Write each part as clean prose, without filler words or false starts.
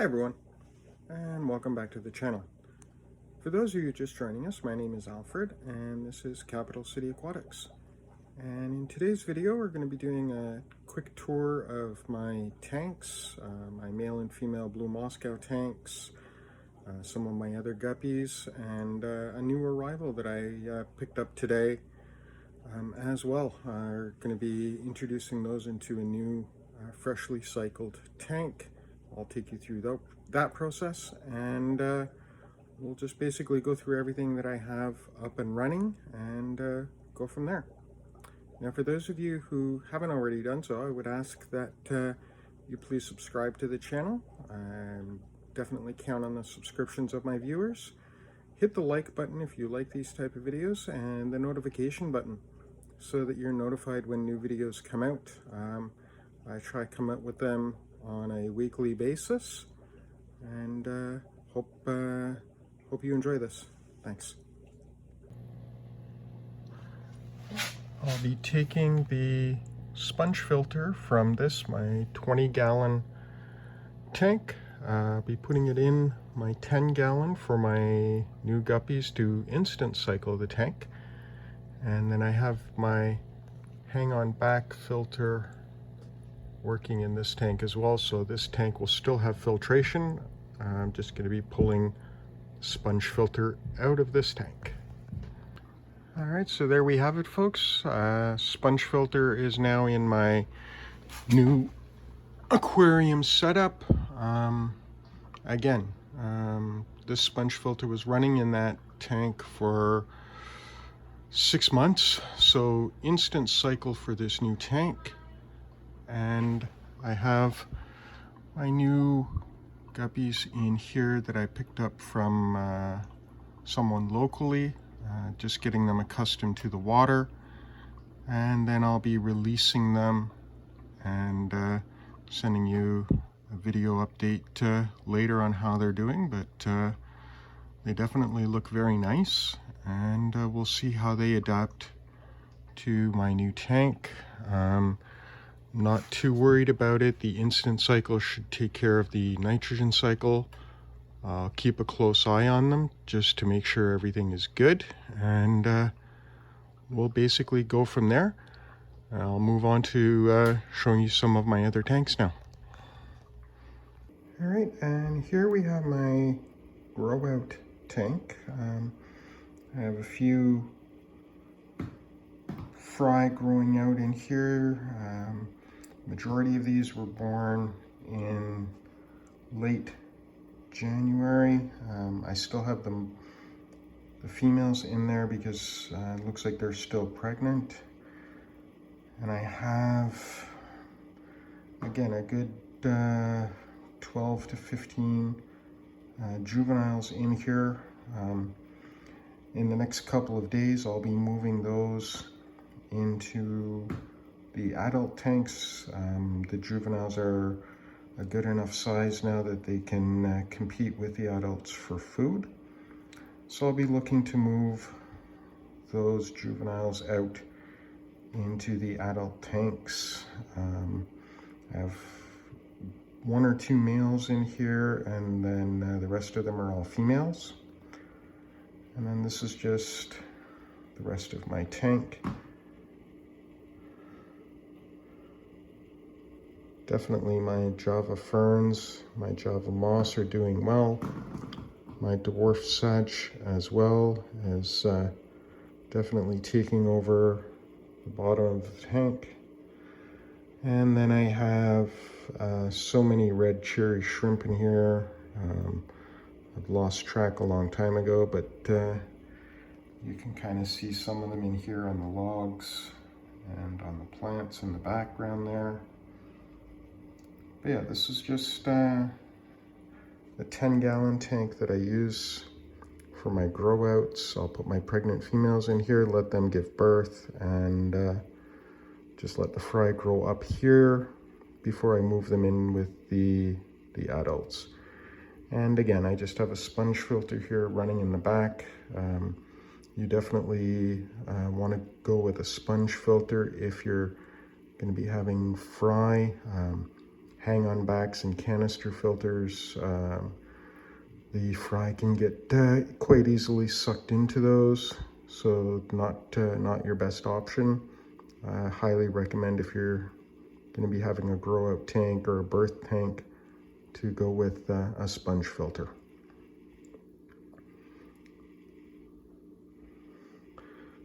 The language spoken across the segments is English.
everyone, and welcome back to the channel. For those of you just joining us, my name is Alfred, and this is Capital City Aquatics. And in today's video, we're going to be doing a quick tour of my tanks, my male and female blue Moscow tanks, some of my other guppies, and a new arrival that I picked up today as well. We're going to be introducing those into a new freshly cycled tank. I'll take you through that process, and we'll just basically go through everything that I have up and running and go from there. Now, for those of you who haven't already done so, I would ask that you please subscribe to the channel. Definitely count on the subscriptions of my viewers. Hit the like button if you like these type of videos, and the notification button so that you're notified when new videos come out. I try to come out with them on a weekly basis, and hope you enjoy this. Thanks. I'll be taking the sponge filter from this, my 20-gallon tank. I'll be putting it in my 10-gallon for my new guppies to instant cycle the tank. And then I have my hang-on back filter working in this tank as well, so this tank will still have filtration. I'm just going to be pulling sponge filter out of this tank. Alright, so there we have it, folks. Sponge filter is now in my new aquarium setup. Again, this sponge filter was running in that tank for 6 months, so instant cycle for this new tank. And I have my new guppies in here that I picked up from someone locally, just getting them accustomed to the water, and then I'll be releasing them and sending you a video update later on how they're doing. But they definitely look very nice, and we'll see how they adapt to my new tank. Not too worried about it. The instant cycle should take care of the nitrogen cycle. I'll keep a close eye on them just to make sure everything is good, and we'll basically go from there. I'll move on to showing you some of my other tanks now. All right, and here we have my grow out tank. I have a few fry growing out in here. Majority of these were born in late January. I still have the females in there because it looks like they're still pregnant. And I have, again, a good 12 to 15 juveniles in here. In the next couple of days, I'll be moving those into the adult tanks. The juveniles are a good enough size now that they can compete with the adults for food. So I'll be looking to move those juveniles out into the adult tanks. I have 1 or 2 males in here, and then the rest of them are all females. And then this is just the rest of my tank. Definitely my Java ferns, my Java moss are doing well. My dwarf sedge as well is definitely taking over the bottom of the tank. And then I have so many red cherry shrimp in here. I've lost track a long time ago, but you can kind of see some of them in here on the logs and on the plants in the background there. But yeah, this is just the 10-gallon tank that I use for my grow outs. I'll put my pregnant females in here, let them give birth, and just let the fry grow up here before I move them in with the adults. And again, I just have a sponge filter here running in the back. You definitely want to go with a sponge filter if you're going to be having fry. hang-on backs and canister filters. The fry can get quite easily sucked into those, so not your best option. I highly recommend, if you're going to be having a grow out tank or a birth tank, to go with a sponge filter.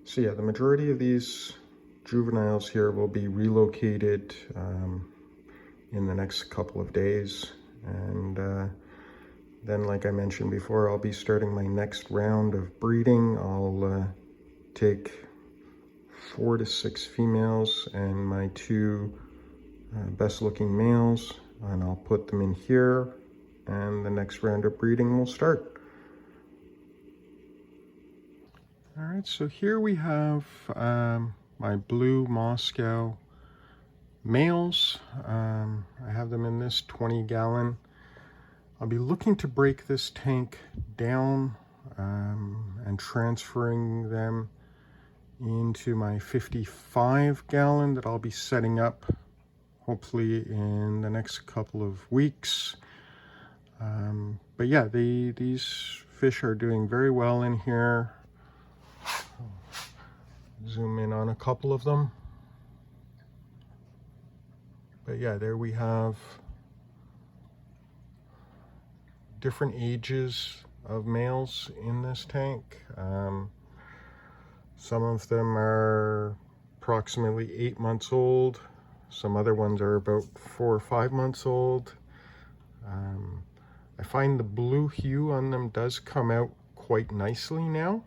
So yeah, the majority of these juveniles here will be relocated in the next couple of days, and then, like I mentioned before, I'll be starting my next round of breeding. I'll take 4 to 6 females and my 2 best looking males, and I'll put them in here, and the next round of breeding will start. All right, so here we have my blue Moscow males. I have them in this 20-gallon. I'll be looking to break this tank down and transferring them into my 55-gallon that I'll be setting up hopefully in the next couple of weeks. But yeah, these fish are doing very well in here. Zoom in on a couple of them. But yeah, there we have different ages of males in this tank. Some of them are approximately 8 months old. Some other ones are about 4 or 5 months old. I find the blue hue on them does come out quite nicely now.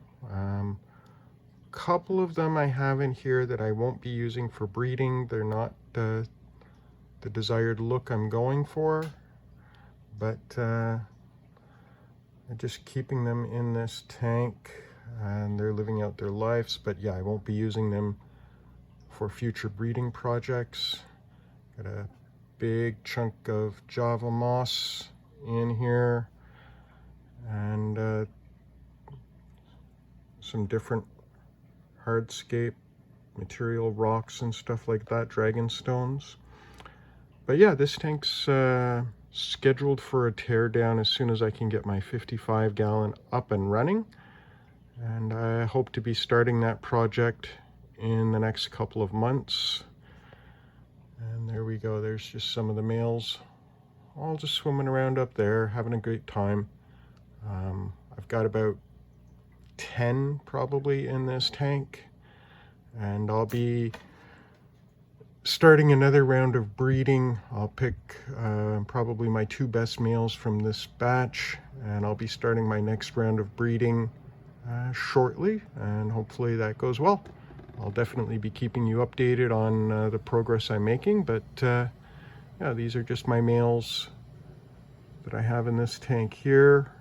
Couple of them I have in here that I won't be using for breeding. They're not the desired look I'm going for, but just keeping them in this tank, and they're living out their lives. But yeah, I won't be using them for future breeding projects. Got a big chunk of Java moss in here, and some different hardscape material, rocks and stuff like that, dragon stones. But yeah, this tank's scheduled for a tear down as soon as I can get my 55-gallon up and running, and I hope to be starting that project in the next couple of months. And there we go, there's just some of the males all just swimming around up there, having a great time. I've got about 10 probably in this tank, and I'll be starting another round of breeding. I'll pick probably my 2 best males from this batch, and I'll be starting my next round of breeding shortly, and hopefully that goes well. I'll definitely be keeping you updated on the progress I'm making, but yeah, these are just my males that I have in this tank here.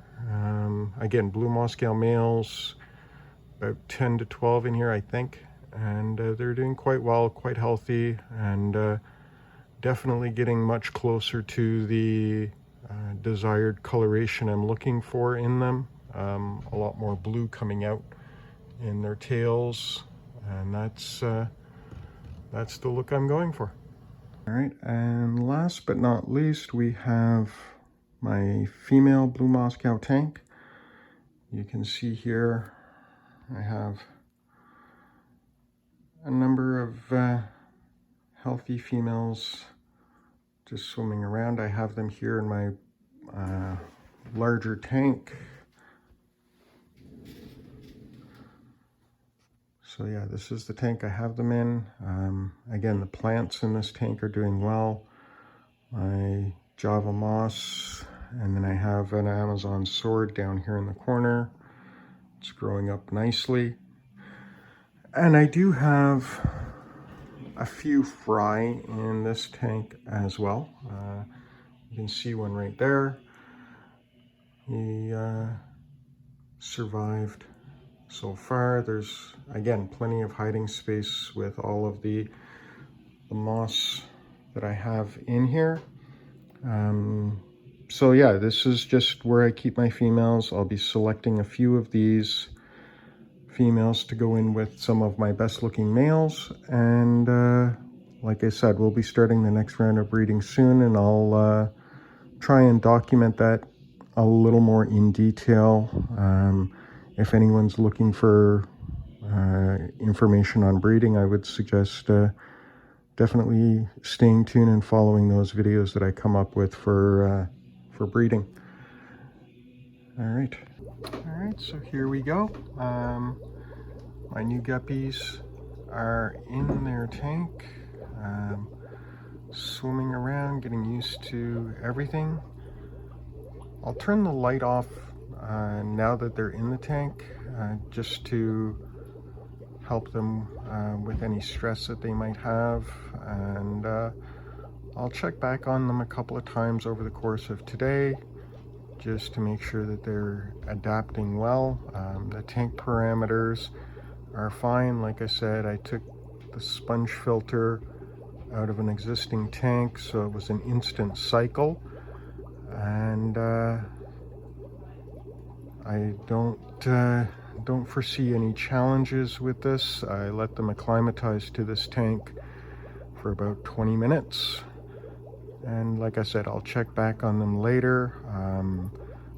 Again, blue Moscow males, about 10 to 12 in here, I think, and they're doing quite well, quite healthy, and definitely getting much closer to the desired coloration I'm looking for in them. A lot more blue coming out in their tails, and that's the look I'm going for. All right, and last but not least, we have my female blue Moscow tank. You can see here I have a number of healthy females just swimming around. I have them here in my larger tank. So yeah, this is the tank I have them in. Again, the plants in this tank are doing well. My Java moss, and then I have an Amazon sword down here in the corner. It's growing up nicely. And I do have a few fry in this tank as well. You can see one right there. He survived so far. There's, again, plenty of hiding space with all of the moss that I have in here. So yeah, this is just where I keep my females. I'll be selecting a few of these females to go in with some of my best looking males, and like I said, we'll be starting the next round of breeding soon, and I'll try and document that a little more in detail. If anyone's looking for information on breeding, I would suggest definitely staying tuned and following those videos that I come up with for breeding. All right, so here we go. My new guppies are in their tank, swimming around, getting used to everything. I'll turn the light off now that they're in the tank, just to help them with any stress that they might have, and I'll check back on them a couple of times over the course of today just to make sure that they're adapting well. The tank parameters are fine. Like I said, I took the sponge filter out of an existing tank, so it was an instant cycle, and I don't foresee any challenges with this. I let them acclimatize to this tank for about 20 minutes, and like I said, I'll check back on them later.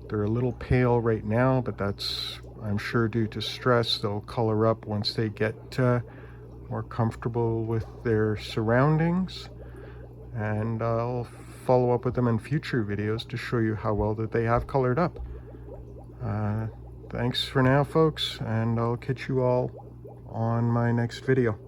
They're a little pale right now, but that's, I'm sure, due to stress. They'll color up once they get more comfortable with their surroundings, and I'll follow up with them in future videos to show you how well that they have colored up. Thanks for now, folks, and I'll catch you all on my next video.